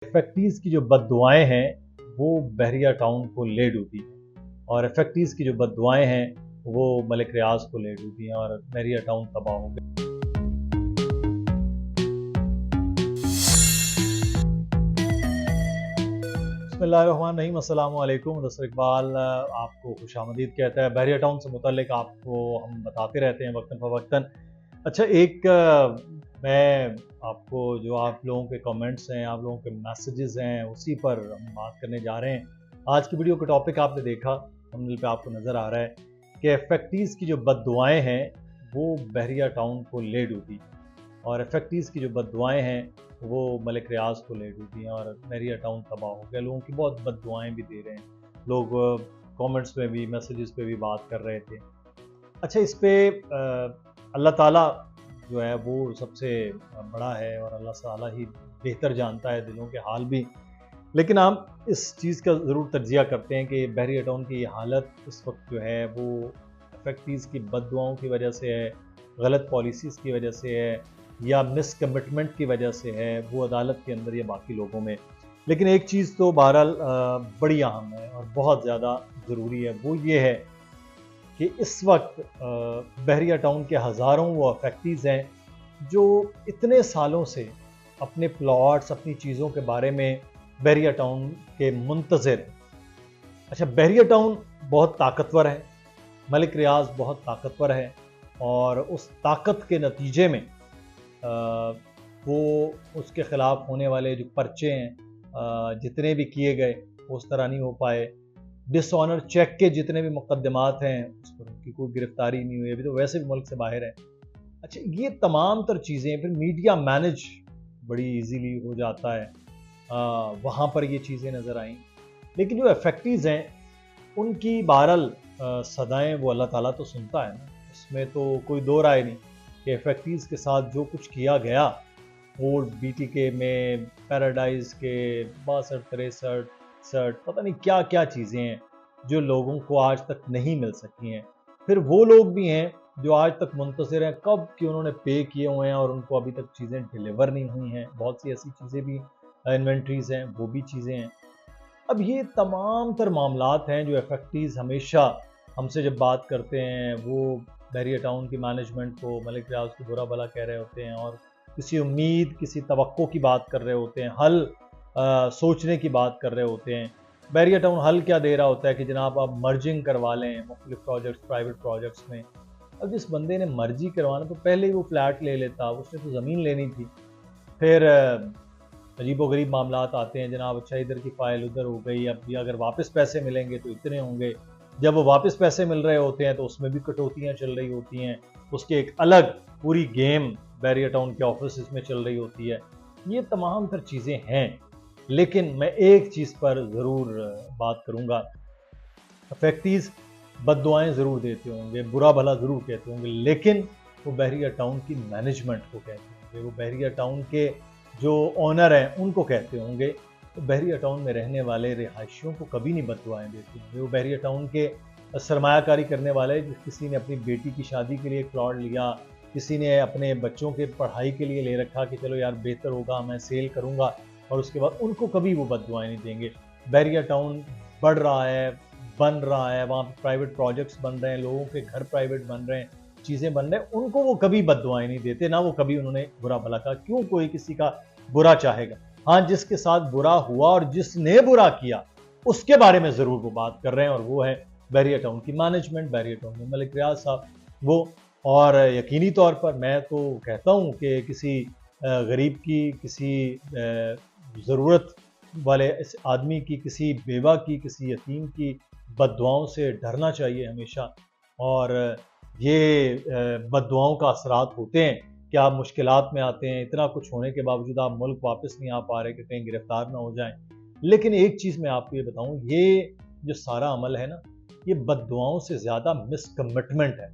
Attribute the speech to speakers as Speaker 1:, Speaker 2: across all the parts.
Speaker 1: इफेक्टीज़ की जो बद्दुआएँ हैं वो बहरिया टाउन को ले डूबी और इफेक्टीज़ की जो बद्दुआएँ हैं वो मलिक रियाज को ले डूबी हैं और बहरिया टाउन तबाह हो गया। बिस्मिल्लाहिर्रहमानिर्रहीम, अस्सलाम वालेकुम। मुदस्सिर इकबाल आपको खुशामदीद कहता है। बहरिया टाउन से मुतल्लिक आपको हम बताते रहते हैं वक्तन फ़वक्तन। अच्छा, मैं आपको जो आप लोगों के कमेंट्स हैं, आप लोगों के मैसेजेस हैं, उसी पर हम बात करने जा रहे हैं। आज की वीडियो का टॉपिक आपने देखा, थंबनेल पे आपको नज़र आ रहा है कि इफेक्टीज़ की जो बद्दुआएँ हैं वो बहरिया टाउन को ले डूबी और इफेक्टीज़ की जो बद्दुआएँ हैं वो मलिक रियाज को ले डूबी हैं और बहरिया टाउन तबाह हो गया। लोगों की बहुत बद्दुआएँ भी दे रहे हैं लोग, कमेंट्स में भी, मैसेजेस पे भी बात कर रहे थे। अच्छा, इस पे अल्लाह ताला जो है वो सबसे बड़ा है और अल्लाह ताला ही बेहतर जानता है दिलों के हाल भी। लेकिन हम इस चीज़ का ज़रूर तज्ज़िया करते हैं कि बहरिया टाउन की ये हालत इस वक्त जो है वो इफेक्टीज़ की बद्दुआओं की वजह से है, गलत पॉलिसीज़ की वजह से है या मिस कमिटमेंट की वजह से है, वो अदालत के अंदर या बाकी लोगों में। लेकिन एक चीज़ तो बहरहाल बड़ी अहम है और बहुत ज़्यादा ज़रूरी है, वो ये है कि इस वक्त बहरिया टाउन के हज़ारों वो इफेक्टीज़ हैं जो इतने सालों से अपने प्लॉट्स, अपनी चीज़ों के बारे में बहरिया टाउन के मुंतज़िर। अच्छा, बहरिया टाउन बहुत ताकतवर है, मलिक रियाज बहुत ताकतवर है और उस ताकत के नतीजे में वो उसके ख़िलाफ़ होने वाले जो पर्चे हैं, जितने भी किए गए उस तरह नहीं हो पाए। डिसऑनर चेक के जितने भी मुकदमात हैं उस पर उनकी कोई गिरफ्तारी नहीं हुई, अभी तो वैसे भी मुल्क से बाहर है। अच्छा, ये तमाम तर चीज़ें फिर मीडिया मैनेज बड़ी इजीली हो जाता है, वहाँ पर ये चीज़ें नज़र आईं। लेकिन जो इफेक्टीज़ हैं उनकी बहरहाल सदाएँ वो अल्लाह ताला तो सुनता है ना, इसमें तो कोई दो राय नहीं कि इफेक्टीज़ के साथ जो कुछ किया गया ओल्ड बीटीके में, पैराडाइज के 62, 63, पता नहीं क्या क्या चीज़ें हैं जो लोगों को आज तक नहीं मिल सकी हैं। फिर वो लोग भी हैं जो आज तक मुंतज़िर हैं कब कि उन्होंने पे किए हुए हैं और उनको अभी तक चीज़ें डिलीवर नहीं हुई हैं। बहुत सी ऐसी चीज़ें भी, इन्वेंट्रीज़ हैं, वो भी चीज़ें हैं। अब ये तमाम तर मामलात हैं जो इफेक्टीज़ हमेशा हमसे जब बात करते हैं वो बहरिया टाउन की मैनेजमेंट को, मलिक रियाज को बुरा भला कह रहे होते हैं और किसी उम्मीद, किसी तवक्को की बात कर रहे होते हैं, हल सोचने की बात कर रहे होते हैं। बहरिया टाउन हल क्या दे रहा होता है कि जनाब आप मर्जिंग करवा लें मुख्तलिफ प्रोजेक्ट्स, प्राइवेट प्रोजेक्ट्स में। अब जिस बंदे ने मर्जी करवाना तो पहले ही वो फ्लैट ले लेता, उसने तो ज़मीन लेनी थी। फिर अजीबोगरीब मामलात आते हैं जनाब, अच्छा इधर की फ़ाइल उधर हो गई, अब भी अगर वापस पैसे मिलेंगे तो इतने होंगे। जब वो वापस पैसे मिल रहे होते हैं तो उसमें भी कटौतियाँ चल रही होती हैं, उसके एक अलग पूरी गेम बहरिया टाउन के ऑफिस में चल रही होती है। ये तमाम तर चीज़ें हैं, लेकिन मैं एक चीज़ पर ज़रूर बात करूँगा। इफेक्टीज़ बद्दुआएँ ज़रूर देते होंगे, बुरा भला ज़रूर कहते होंगे, लेकिन वो बहरिया टाउन की मैनेजमेंट को कहते होंगे, वो बहरिया टाउन के जो ओनर हैं उनको कहते होंगे। तो बहरिया टाउन में रहने वाले रिहायशियों को कभी नहीं बद्दुआएँ देते होंगे। वो बहरिया टाउन के सरमायाकारी करने वाले, किसी ने अपनी बेटी की शादी के लिए एक प्लॉट लिया, किसी ने अपने बच्चों के पढ़ाई के लिए ले रखा कि चलो यार बेहतर होगा, मैं सेल करूँगा, और उसके बाद उनको कभी वो बद्दुआएँ नहीं देंगे। बहरिया टाउन बढ़ रहा है, बन रहा है, वहाँ पे प्राइवेट प्रोजेक्ट्स बन रहे हैं, लोगों के घर प्राइवेट बन रहे हैं, चीज़ें बन रहे हैं, उनको वो कभी बद्दुआएँ नहीं देते, ना वो कभी उन्होंने बुरा भला कहा। क्यों कोई किसी का बुरा चाहेगा? हाँ, जिसके साथ बुरा हुआ और जिसने बुरा किया, उसके बारे में ज़रूर वो बात कर रहे हैं और वो है बहरिया टाउन की मैनेजमेंट, बहरिया टाउन में मलिक रियाज साहब वो। और यकीनी तौर पर मैं तो कहता हूँ कि किसी गरीब की, किसी ज़रूरत वाले इस आदमी की, किसी बेवा की, किसी यतीम की बद्दुआओं से डरना चाहिए हमेशा। और ये बद्दुआओं का असरात होते हैं कि आप मुश्किलात में आते हैं, इतना कुछ होने के बावजूद आप मुल्क वापस नहीं आ पा रहे कि कहीं गिरफ्तार ना हो जाएं। लेकिन एक चीज़ मैं आपको ये बताऊं, ये जो सारा अमल है ना, ये बद्दुआओं से ज़्यादा मिसकमिटमेंट है।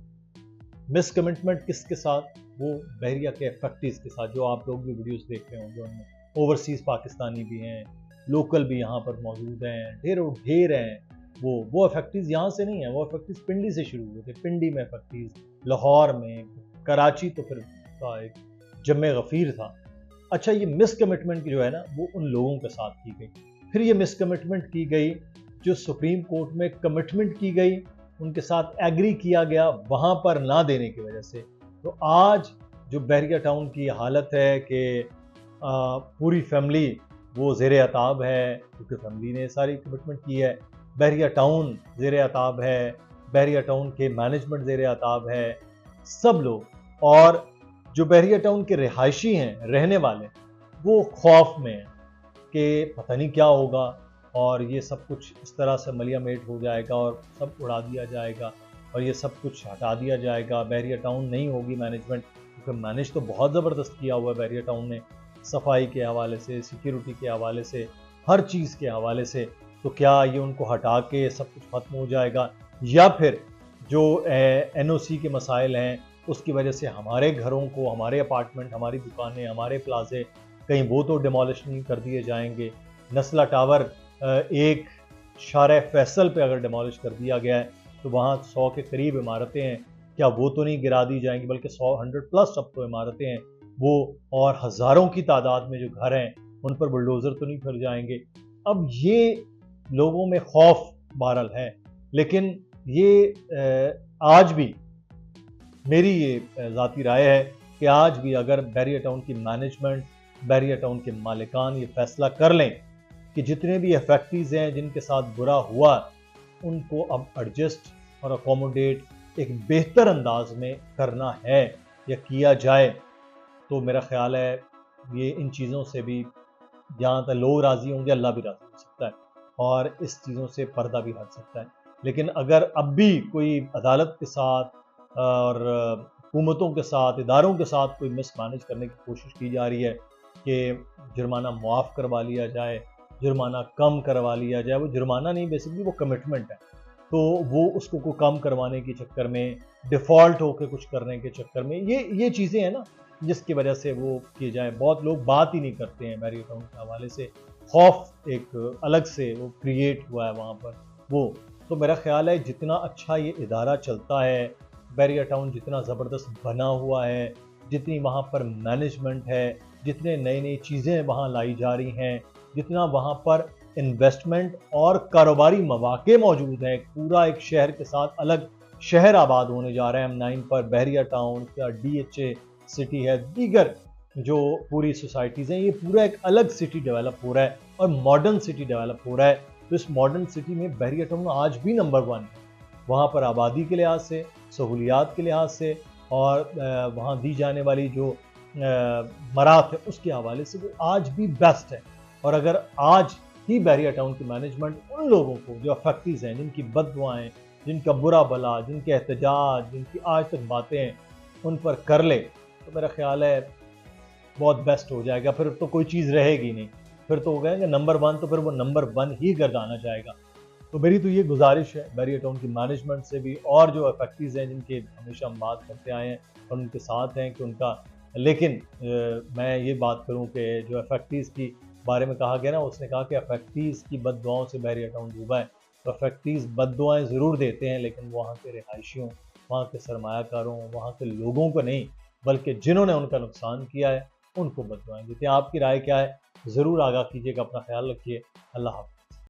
Speaker 1: मिसकमिटमेंट किसके साथ? वो बहरिया के इफेक्टीज़ के साथ, जो आप लोग भी वीडियोस देख रहे होंगे उनमें ओवरसीज़ पाकिस्तानी भी हैं, लोकल भी यहाँ पर मौजूद हैं, ढेरों ढेर हैं। वो इफेक्टीज़ यहाँ से नहीं है, वो इफेक्टीज़ पिंडी से शुरू हुए थे। पिंडी में इफेक्टीज़, लाहौर में, कराची तो फिर का एक जम्मे गफ़ीर था। اچھا یہ مس کمٹمنٹ جو ہے نا وہ ان لوگوں کے ساتھ کی گئی، پھر یہ مس کمٹمنٹ کی گئی جو سپریم کورٹ میں کمٹمنٹ کی گئی، ان کے ساتھ ایگری کیا گیا، وہاں پر نہ دینے کی وجہ سے تو آج جو بحریہ ٹاؤن کی حالت ہے کہ پوری فیملی وہ زیر عتاب ہے، کیونکہ فیملی نے ساری کمٹمنٹ کی ہے، بحریہ ٹاؤن زیر عتاب ہے، بحریہ ٹاؤن کے مینجمنٹ زیر عتاب ہے، سب لوگ، اور جو بحریہ ٹاؤن کے رہائشی ہیں، رہنے والے، وہ خوف میں ہیں کہ پتہ نہیں کیا ہوگا اور یہ سب کچھ اس طرح سے ملیا میٹ ہو جائے گا اور سب اڑا دیا جائے گا اور یہ سب کچھ ہٹا دیا جائے گا، بحریہ ٹاؤن نہیں ہوگی مینجمنٹ، کیونکہ مینج تو بہت زبردست کیا ہوا ہے بحریہ ٹاؤن نے، صفائی کے حوالے سے، سیکیورٹی کے حوالے سے، ہر چیز کے حوالے سے، تو کیا یہ ان کو ہٹا کے سب کچھ ختم ہو جائے گا، یا پھر جو این او سی کے مسائل ہیں اس کی وجہ سے ہمارے گھروں کو، ہمارے اپارٹمنٹ، ہماری دکانیں، ہمارے پلازے کہیں وہ تو ڈیمولش نہیں کر دیے جائیں گے، نسلہ ٹاور ایک شارع فیصل پہ اگر ڈیمولش کر دیا گیا ہے تو وہاں 100 کے قریب عمارتیں ہیں، کیا وہ تو نہیں گرا دی جائیں گی، بلکہ 100 اب تو عمارتیں ہیں وہ، اور ہزاروں کی تعداد میں جو گھر ہیں ان پر بلڈوزر تو نہیں پھر جائیں گے۔ اب یہ لوگوں میں خوف بہرحال ہے، لیکن یہ آج بھی میری یہ ذاتی رائے ہے کہ آج بھی اگر بحریہ ٹاؤن کی مینجمنٹ، بحریہ ٹاؤن کے مالکان یہ فیصلہ کر لیں کہ جتنے بھی افیکٹیز ہیں جن کے ساتھ برا ہوا ان کو اب ایڈجسٹ اور اکوموڈیٹ ایک بہتر انداز میں کرنا ہے یا کیا جائے، تو میرا خیال ہے یہ ان چیزوں سے بھی جہاں تک لوگ راضی ہوں گے اللہ بھی راضی ہو سکتا ہے اور اس چیزوں سے پردہ بھی ہٹ سکتا ہے۔ لیکن اگر اب بھی کوئی عدالت کے ساتھ اور حکومتوں کے ساتھ، اداروں کے ساتھ کوئی مس مینج کرنے کی کوشش کی جا رہی ہے کہ جرمانہ معاف کروا لیا جائے، جرمانہ کم کروا لیا جائے، وہ جرمانہ نہیں، بیسکلی وہ کمٹمنٹ ہے، تو وہ اس کو کم کروانے کے چکر میں، ڈیفالٹ ہو کے کچھ کرنے کے چکر میں، یہ چیزیں ہیں نا جس کی وجہ سے وہ کیے جائیں۔ بہت لوگ بات ہی نہیں کرتے ہیں بحریہ ٹاؤن کے حوالے سے، خوف ایک الگ سے وہ کریٹ ہوا ہے وہاں پر وہ، تو میرا خیال ہے جتنا اچھا یہ ادارہ چلتا ہے، بحریہ ٹاؤن جتنا زبردست بنا ہوا ہے، جتنی وہاں پر مینجمنٹ ہے، جتنے نئی چیزیں وہاں لائی جا رہی ہیں، جتنا وہاں پر انویسٹمنٹ اور کاروباری مواقع موجود ہیں، پورا ایک شہر کے ساتھ الگ شہر آباد ہونے جا رہے ہیں M9 پر، بحریہ ٹاؤن کا DHA سٹی ہے، دیگر جو پوری سوسائٹیز ہیں، یہ پورا ایک الگ سٹی ڈیولپ ہو رہا ہے اور ماڈرن سٹی ڈیولپ ہو رہا ہے، تو اس ماڈرن سٹی میں بحریہ ٹاؤن آج بھی نمبر 1 ہے، وہاں پر آبادی کے لحاظ سے، سہولیات کے لحاظ سے، اور وہاں دی جانے والی جو مرات ہے اس کے حوالے سے وہ آج بھی بیسٹ ہے۔ اور اگر آج ہی بحریہ ٹاؤن کی مینجمنٹ ان لوگوں کو جو افیکٹیز ہیں، جن کی بد دعائیں، جن کا برا بھلا، جن کے احتجاج، جن کی آج تک باتیں ہیں، ان پر کر لے تو میرا خیال ہے بہت بیسٹ ہو جائے گا، پھر تو کوئی چیز رہے گی نہیں، پھر تو ہو گئے کہ نمبر 1 تو پھر وہ نمبر 1 ہی گردانا جائے گا۔ تو میری تو یہ گزارش ہے بحریہ ٹاؤن کی مینجمنٹ سے بھی، اور جو افیکٹیز ہیں جن کے ہمیشہ ہم بات کرتے آئے ہیں اور ان کے ساتھ ہیں کہ ان کا، لیکن میں یہ بات کروں کہ جو افیکٹیز کی بارے میں کہا گیا نا، اس نے کہا کہ افیکٹیز کی بد دعاؤں سے بحریہ ٹاؤن ڈوبا ہے، تو افیکٹیز بد دعائیں ضرور دیتے ہیں لیکن وہاں کے رہائشیوں، وہاں کے سرمایہ کاروں، وہاں کے لوگوں کو نہیں، بلکہ جنہوں نے ان کا نقصان کیا ہے ان کو بد دعائیں دیتے ہیں۔ آپ کی رائے کیا ہے؟ ضرور آگاہ کیجیے گا، اپنا خیال رکھیے، اللہ حافظ۔